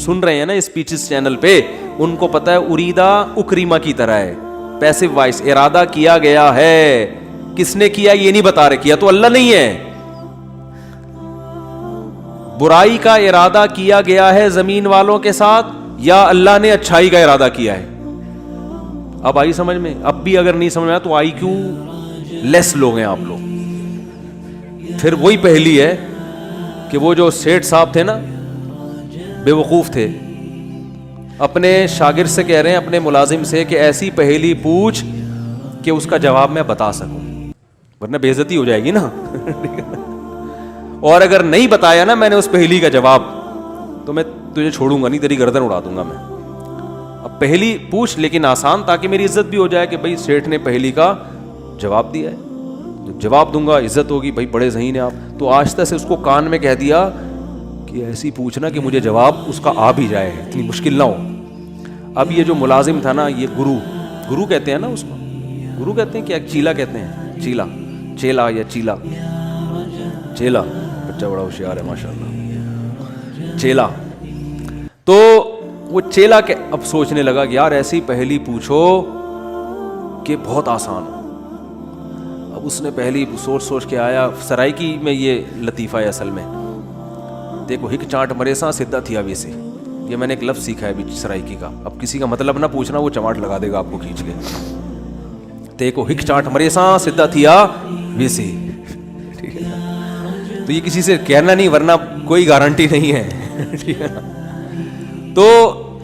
سن رہے ہیں نا اسپیچز چینل پہ, ان کو پتا ہے اریدا اکریما کی طرح ہے, پیسو وائس, ارادہ کیا گیا ہے. کس نے کیا یہ نہیں بتا رہے, کیا تو اللہ نہیں ہے. برائی کا ارادہ کیا گیا ہے زمین والوں کے ساتھ, یا اللہ نے اچھائی کا ارادہ کیا ہے. اب آئی سمجھ میں؟ اب بھی اگر نہیں سمجھ میں آیا تو آئی کیوں لیس لوگ ہیں آپ لوگ. پھر وہی پہلی ہے کہ وہ جو سیٹھ صاحب تھے نا, بے وقوف تھے, اپنے شاگرد سے کہہ رہے ہیں, اپنے ملازم سے, کہ ایسی پہلی پوچھ کہ اس کا جواب میں بتا سکوں, ورنہ بے عزتی ہو جائے گی نا. اور اگر نہیں بتایا نا میں نے اس پہلی کا جواب, تو میں تجھے چھوڑوں گا نہیں, تیری گردن اڑا دوں گا میں. اب پہلی پوچھ لیکن آسان, تاکہ میری عزت بھی ہو جائے کہ بھائی سیٹھ نے پہلی کا جواب دیا ہے, جواب دوں گا, عزت ہوگی, بھائی بڑے ذہین ہیں آپ. تو آہستہ سے اس کو کان میں کہہ دیا کہ ایسی پوچھنا کہ مجھے جواب اس کا آ بھی جائے, اتنی مشکل نہ ہو. اب یہ جو ملازم تھا نا, یہ گرو کہتے ہیں نا اس کو, گرو کہتے ہیں کہ ایک چیلا کہتے ہیں, چیلا یا چیلا, بچہ بڑا ہوشیار ہے ماشاء اللہ, چیلا. تو وہ چیلا اب سوچنے لگا کہ یار ایسی پہلی پوچھو کہ بہت آسان ہو. اب اس نے پہلی سوچ کے آیا. سرائکی میں یہ لطیفہ ہے اصل میں, دیکھو ہک چانٹ مرے سا سدھا تھیا ویسے, یہ میں نے ایک لفظ سیکھا ہے بھی سرائکی کا. اب کسی کا مطلب نہ پوچھنا, وہ چماٹ لگا دے گا آپ کو کھینچ کے. دیکھو ہک چانٹ مرے سا سدھا تھیا ویسے, ٹھیک ہے. تو یہ کسی سے کہنا نہیں, ورنہ کوئی گارنٹی نہیں ہے, ٹھیک ہے. تو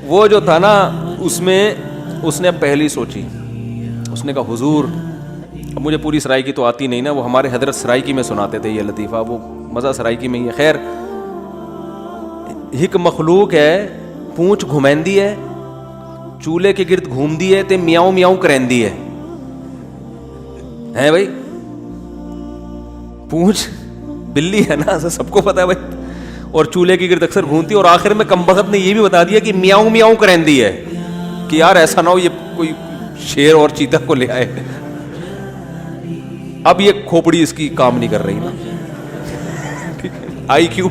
وہ جو تھا نا, اس میں اس نے پہلی سوچی, اس نے کہا حضور, اب مجھے پوری سرائکی تو آتی نہیں نا, وہ ہمارے حضرت سرائکی میں سناتے تھے یہ لطیفہ, وہ مزہ سرائکی میں ہی ہے. خیر, ایک مخلوق ہے, پونچھ گھمیندی ہے, چولہے کے گرد گھومدی ہے تے میاؤں میاؤں کریندی ہے بھائی. پونچھ بلی ہے نا, سب کو پتا ہے بھائی, اور چولہے کے گرد اکثر گھومتی ہے, اور آخر میں کمبخت نے یہ بھی بتا دیا کہ میاؤں میاؤں کریندی ہے, کہ یار ایسا نہ ہو یہ کوئی شیر اور چیتا کو لے آئے. اب یہ کھوپڑی اس کی کام نہیں کر رہی نا, آئی کیوں.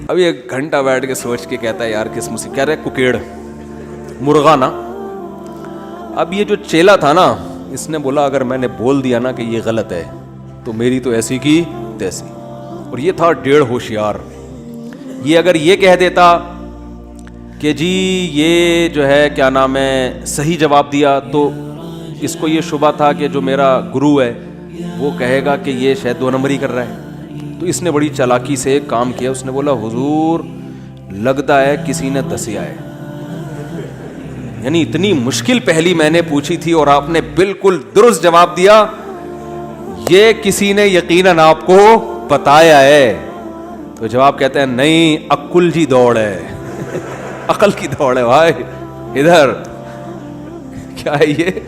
اب یہ گھنٹہ بیٹھ کے سوچ کے کہتا ہے یار کس مصیبت, کہہ رہے ککیڑ مرغا نا. اب یہ جو چیلا تھا نا, اس نے بولا اگر میں نے بول دیا نا کہ یہ غلط ہے تو میری تو ایسی کی تیسی. اور یہ تھا ڈیڑھ ہوشیار. یہ اگر یہ کہہ دیتا کہ جی یہ جو ہے کیا نام ہے صحیح جواب دیا, تو اس کو یہ شبہ تھا کہ جو میرا گرو ہے وہ کہے گا کہ یہ شاید 2 نمبری کر رہا ہے. تو اس نے بڑی چالاکی سے ایک کام کیا, اس نے بولا حضور لگتا ہے کسی نے دسیا ہے, یعنی اتنی مشکل پہلی میں نے پوچھی تھی اور آپ نے بالکل درست جواب دیا, یہ کسی نے یقیناً آپ کو بتایا ہے. تو جواب کہتے ہیں نہیں, عقل جی دوڑ ہے, عقل کی دوڑ ہے بھائی, ادھر کیا ہے یہ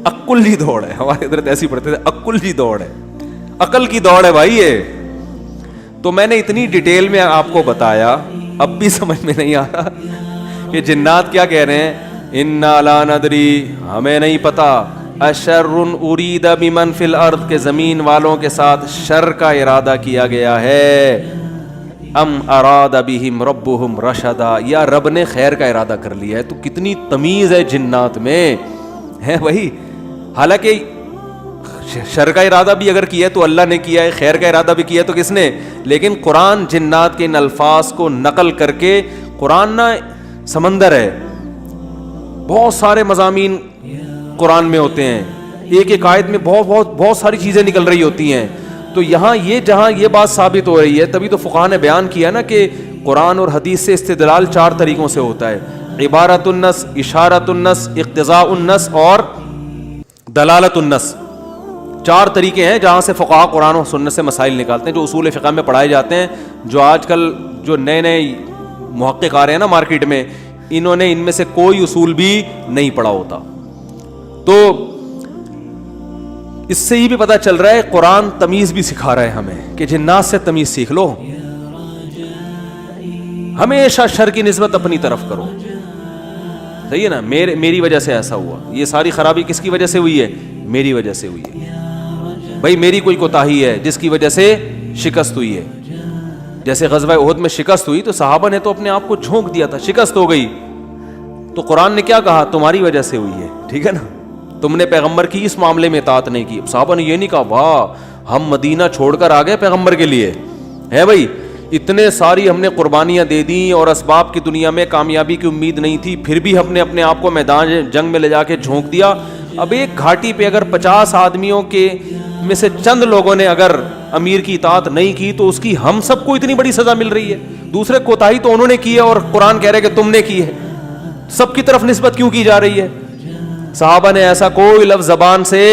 عقل جی دوڑ ہے. ہمارے ادھر ایسی پڑھتے تھے, عقل جی دوڑ ہے, عقل کی دوڑ ہے بھائی یہ. تو میں نے اتنی ڈیٹیل میں آپ کو بتایا, اب بھی سمجھ میں نہیں آ رہا کہ جنات کیا کہہ رہے ہیں, انا لا ندری, ہمیں نہیں پتا, اشر ارید بمن فی الارض, کے زمین والوں کے ساتھ شر کا ارادہ کیا گیا ہے, ام اراد بہم ربہم رشدا, یا رب نے خیر کا ارادہ کر لیا ہے. تو کتنی تمیز ہے جنات میں ہے بھائی. حالانکہ شر کا ارادہ بھی اگر کیا ہے تو اللہ نے کیا ہے, خیر کا ارادہ بھی کیا ہے تو کس نے. لیکن قرآن جنات کے ان الفاظ کو نقل کر کے, قرآن نا سمندر ہے, بہت سارے مضامین قرآن میں ہوتے ہیں, ایک ایک آیت میں بہت ساری چیزیں نکل رہی ہوتی ہیں. تو یہاں یہ جہاں یہ بات ثابت ہو رہی ہے, تبھی تو فقہاء نے بیان کیا نا کہ قرآن اور حدیث سے استدلال 4 طریقوں سے ہوتا ہے, عبارت النص, اشارت النص, اقتضاء النص اور دلالت النص. 4 طریقے ہیں جہاں سے فقہاء قرآن و سنت سے مسائل نکالتے ہیں, جو اصول فقہ میں پڑھائے جاتے ہیں. جو آج کل جو نئے محقق آ رہے ہیں نا مارکیٹ میں, انہوں نے ان میں سے کوئی اصول بھی نہیں پڑھا ہوتا. تو اس سے یہ بھی پتا چل رہا ہے قرآن تمیز بھی سکھا رہا ہے ہمیں کہ جنات سے تمیز سیکھ لو, ہمیشہ شر کی نسبت اپنی طرف کرو. صحیح ہے نا, میری وجہ سے ایسا ہوا, یہ ساری خرابی کس کی وجہ سے ہوئی ہے, میری وجہ سے ہوئی ہے بھائی, میری کوئی کوتاہی ہے جس کی وجہ سے شکست ہوئی ہے. جیسے غزوہ احد میں شکست ہوئی تو صحابہ نے تو اپنے آپ کو جھونک دیا تھا, شکست ہو گئی تو قرآن نے کیا کہا, تمہاری وجہ سے ہوئی ہے, ٹھیک ہے نا, تم نے پیغمبر کی اس معاملے میں اطاعت نہیں کی. صحابہ نے یہ نہیں کہا واہ ہم مدینہ چھوڑ کر آ گئے پیغمبر کے لیے, ہے بھائی اتنے ساری ہم نے قربانیاں دے دیں اور اسباب کی دنیا میں کامیابی کی امید نہیں تھی, پھر بھی ہم نے اپنے آپ کو میدان جنگ میں لے جا کے جھونک دیا. اب ایک گھاٹی پہ اگر 50 آدمیوں کے میں سے چند لوگوں نے اگر امیر کی اطاعت نہیں کی تو اس کی ہم سب کو اتنی بڑی سزا مل رہی ہے. دوسرے کوتاہی تو انہوں نے کی ہے اور قرآن کہہ رہے کہ تم نے کی ہے, سب کی طرف نسبت کیوں کی جا رہی ہے؟ صحابہ نے ایسا کوئی لفظ زبان سے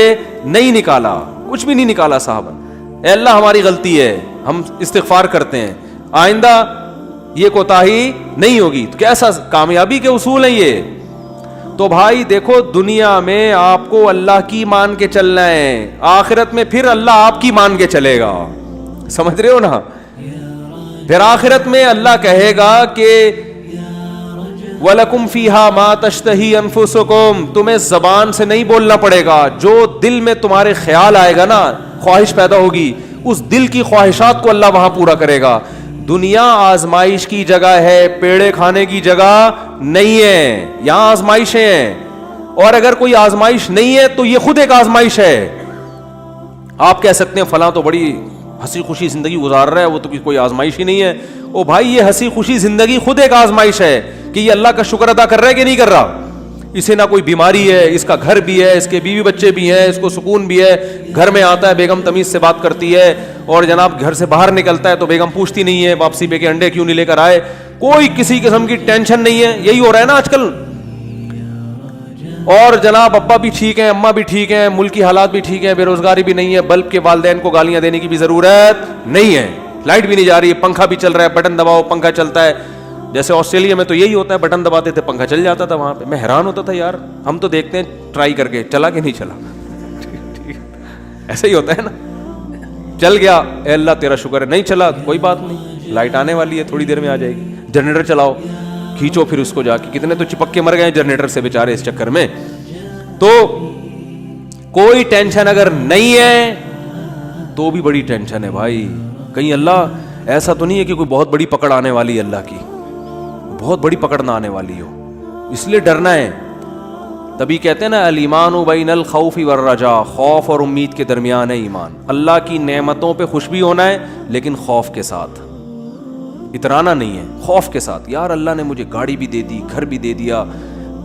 نہیں نکالا, کچھ بھی نہیں نکالا صحابہ نے, اے اللہ ہماری غلطی ہے, ہم استغفار کرتے ہیں, آئندہ یہ کوتاہی نہیں ہوگی. تو کیسا کامیابی کے اصول ہیں یہ. تو بھائی دیکھو دنیا میں آپ کو اللہ کی مان کے چلنا ہے, آخرت میں پھر اللہ آپ کی مان کے چلے گا, سمجھ رہے ہو نا. پھر آخرت میں اللہ کہے گا کہ وَلَكُمْ فِيهَا مَا تَشْتَهِي أَنفُسُكُمْ, تمہیں زبان سے نہیں بولنا پڑے گا, جو دل میں تمہارے خیال آئے گا نا, خواہش پیدا ہوگی, اس دل کی خواہشات کو اللہ وہاں پورا کرے گا. دنیا آزمائش کی جگہ ہے, پیڑے کھانے کی جگہ نہیں ہے, یہاں آزمائشیں ہیں, اور اگر کوئی آزمائش نہیں ہے تو یہ خود ایک آزمائش ہے. آپ کہہ سکتے ہیں فلاں تو بڑی ہنسی خوشی زندگی گزار رہا ہے, وہ تو کوئی آزمائش ہی نہیں ہے. او بھائی یہ ہنسی خوشی زندگی خود ایک آزمائش ہے کہ یہ اللہ کا شکر ادا کر رہا ہے کہ نہیں کر رہا. اسے نہ کوئی بیماری ہے, اس کا گھر بھی ہے, اس کے بیوی بچے بھی ہیں, اس کو سکون بھی ہے, گھر میں آتا ہے بیگم تمیز سے بات کرتی ہے, اور جناب گھر سے باہر نکلتا ہے تو بیگم پوچھتی نہیں ہے واپسی پہ کہ انڈے کیوں نہیں لے کر آئے, کوئی کسی قسم کی ٹینشن نہیں ہے. یہی ہو رہا ہے نا آج کل. اور جناب ابا بھی ٹھیک ہیں, اماں بھی ٹھیک ہیں, ملک کی حالات بھی ٹھیک ہیں, بے روزگاری بھی نہیں ہے, بلب کے والدین کو گالیاں دینے کی بھی ضرورت نہیں ہے, لائٹ بھی نہیں جا رہی ہے, پنکھا بھی چل رہا ہے, بٹن دباؤ پنکھا چلتا ہے. جیسے آسٹریلیا میں تو یہی ہوتا ہے, بٹن دباتے تھے پنکھا چل جاتا تھا. وہاں پہ میں حیران ہوتا تھا یار, ہم تو دیکھتے ہیں ٹرائی کر کے چلا کہ نہیں چلا, ایسا ہی ہوتا ہے نا, چل گیا اے اللہ تیرا شکر ہے, نہیں چلا کوئی بات نہیں, لائٹ آنے والی ہے تھوڑی دیر میں آ جائے گی. جنریٹر چلاؤ, کھینچو پھر اس کو جا کے, کتنے تو چپک کے مر گئے جنریٹر سے بیچارے اس چکر میں. تو کوئی ٹینشن اگر نہیں ہے تو بھی بڑی ٹینشن ہے بھائی. کہیں اللہ ایسا تو نہیں ہے کہ کوئی بہت بڑی پکڑ آنے والی ہے, اللہ کی بہت بڑی پکڑ نہ آنے والی ہو, اس لیے ڈرنا ہے. تبھی کہتے ہیں نا الایمان بین الخوف والرجاء, خوف اور امید کے درمیان ہے ایمان. اللہ کی نعمتوں پہ خوش بھی ہونا ہے لیکن خوف کے ساتھ, اترانا نہیں ہے, خوف کے ساتھ. یار اللہ نے مجھے گاڑی بھی دے دی, گھر بھی دے دیا,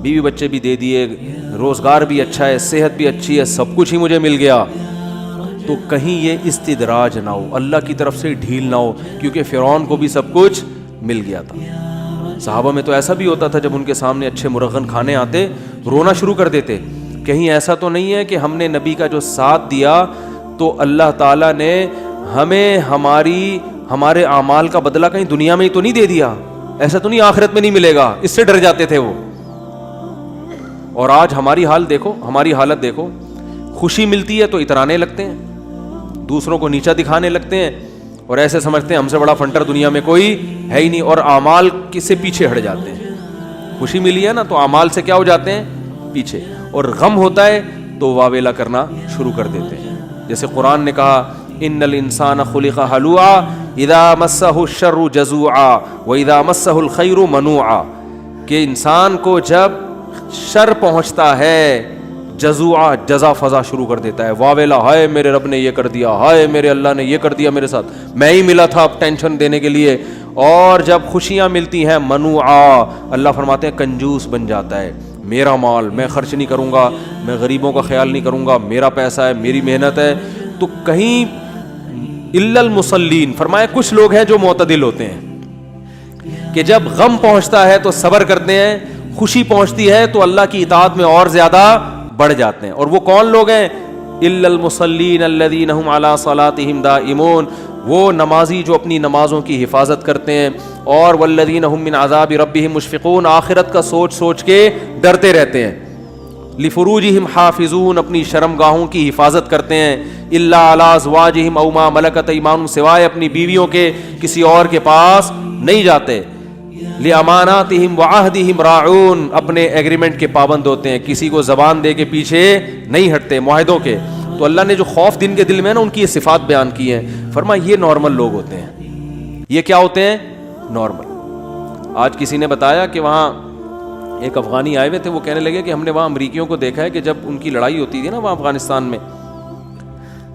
بیوی بچے بھی دے دیے, روزگار بھی اچھا ہے, صحت بھی اچھی ہے, سب کچھ ہی مجھے مل گیا, تو کہیں یہ استدراج نہ ہو, اللہ کی طرف سے ڈھیل نہ ہو, کیونکہ فرعون کو بھی سب کچھ مل گیا تھا. صحابہ میں تو ایسا بھی ہوتا تھا جب ان کے سامنے اچھے مرغن کھانے آتے رونا شروع کر دیتے. کہیں ایسا تو نہیں ہے کہ ہم نے نبی کا جو ساتھ دیا تو اللہ تعالیٰ نے ہمیں ہمارے اعمال کا بدلہ کہیں دنیا میں ہی تو نہیں دے دیا, ایسا تو نہیں آخرت میں نہیں ملے گا, اس سے ڈر جاتے تھے وہ. اور آج ہماری حالت دیکھو, خوشی ملتی ہے تو اترانے لگتے ہیں, دوسروں کو نیچا دکھانے لگتے ہیں, اور ایسے سمجھتے ہیں ہم سے بڑا فنٹر دنیا میں کوئی ہے ہی نہیں, اور اعمال سے پیچھے ہٹ جاتے ہیں. خوشی ملی ہے نا تو اعمال سے کیا ہو جاتے ہیں پیچھے, اور غم ہوتا ہے تو واویلا کرنا شروع کر دیتے ہیں. جیسے قرآن نے کہا ان الانسان خلق ہلوعا اذا مسہ الشر جزوعا واذا مسہ الخیر منوعا, کہ انسان کو جب شر پہنچتا ہے جزوعا, جزا فضا شروع کر دیتا ہے, واویلا, ہائے میرے رب نے یہ کر دیا, ہائے میرے اللہ نے یہ کر دیا میرے ساتھ, میں ہی ملا تھا اب ٹینشن دینے کے لیے. اور جب خوشیاں ملتی ہیں منوعا, اللہ فرماتے ہیں کنجوس بن جاتا ہے, میرا مال میں خرچ نہیں کروں گا, میں غریبوں کا خیال نہیں کروں گا, میرا پیسہ ہے, میری محنت ہے. تو کہیں الا المصلین, فرمایا کچھ لوگ ہیں جو معتدل ہوتے ہیں کہ جب غم پہنچتا ہے تو صبر کرتے ہیں, خوشی پہنچتی ہے تو اللہ کی اطاعت میں اور زیادہ بڑھ جاتے ہیں. اور وہ کون لوگ ہیں؟ الا المصلین الذین هم علی صلاتهم دائمون, وہ نمازی جو اپنی نمازوں کی حفاظت کرتے ہیں, اور والذین هم من عذاب ربهم مشفقون, آخرت کا سوچ کے ڈرتے رہتے ہیں. لفروجہم حافظون, اپنی شرمگاہوں کی حفاظت کرتے ہیں. الا علی ازواجہم او ما ملکت ایمانہم, سوائے اپنی بیویوں کے کسی اور کے پاس نہیں جاتے. لاماناتہم وعہدہم راعون, اپنے ایگریمنٹ کے پابند ہوتے ہیں, کسی کو زبان دے کے پیچھے نہیں ہٹتے معاہدوں کے. تو اللہ نے جو خوف دن کے دل میں نا ان کی یہ صفات بیان کی ہیں, فرمایا یہ نارمل لوگ ہوتے ہیں. یہ کیا ہوتے ہیں؟ نارمل. آج کسی نے بتایا کہ وہاں ایک افغانی آئے ہوئے تھے, وہ کہنے لگے کہ ہم نے وہاں امریکیوں کو دیکھا ہے کہ جب ان کی لڑائی ہوتی تھی نا وہاں افغانستان میں,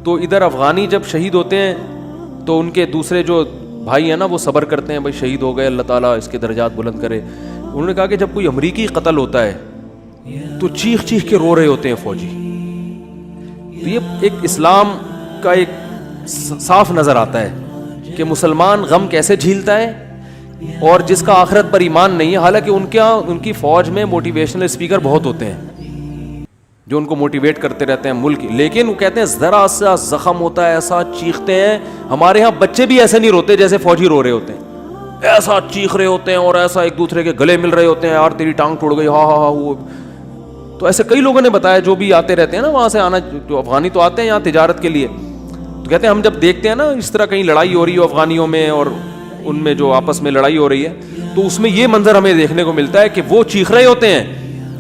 تو ادھر افغانی جب شہید ہوتے ہیں تو ان کے دوسرے جو بھائی ہیں نا وہ صبر کرتے ہیں, بھائی شہید ہو گئے, اللہ تعالیٰ اس کے درجات بلند کرے. انہوں نے کہا کہ جب کوئی امریکی قتل ہوتا ہے تو چیخ چیخ کے رو رہے ہوتے ہیں فوجی. تو یہ ایک اسلام کا ایک صاف نظر آتا ہے کہ مسلمان غم کیسے جھیلتا ہے, اور جس کا آخرت پر ایمان نہیں ہے. حالانکہ ان کی فوج میں موٹیویشنل اسپیکر بہت ہوتے ہیں جو ان کو موٹیویٹ کرتے رہتے ہیں ملک, لیکن وہ کہتے ہیں ذرا سا زخم ہوتا ہے ایسا چیختے ہیں. ہمارے ہاں بچے بھی ایسے نہیں روتے جیسے فوجی رو رہے ہوتے ہیں, ایسا چیخ رہے ہوتے ہیں اور ایسا ایک دوسرے کے گلے مل رہے ہوتے ہیں, یار تیری ٹانگ ٹوٹ گئی, ہاں ہاں ہاں. وہ تو ایسے کئی لوگوں نے بتایا جو بھی آتے رہتے ہیں نا وہاں سے, آنا جو افغانی تو آتے ہیں یہاں تجارت کے لیے, تو کہتے ہیں ہم جب دیکھتے ہیں نا اس طرح کہیں لڑائی ہو رہی ہو افغانیوں میں اور ان میں جو آپس میں لڑائی ہو رہی ہے, تو اس میں یہ منظر ہمیں دیکھنے کو ملتا ہے کہ وہ چیخ رہے ہوتے ہیں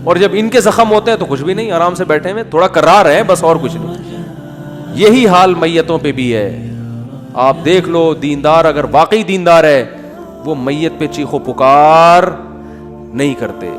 اور جب ان کے زخم ہوتے ہیں تو کچھ بھی نہیں, آرام سے بیٹھے ہوئے تھوڑا کرار ہے بس, اور کچھ نہیں. یہی حال میتوں پہ بھی ہے. آپ دیکھ لو, دیندار اگر واقعی دیندار ہے وہ میت پہ چیخو پکار نہیں کرتے.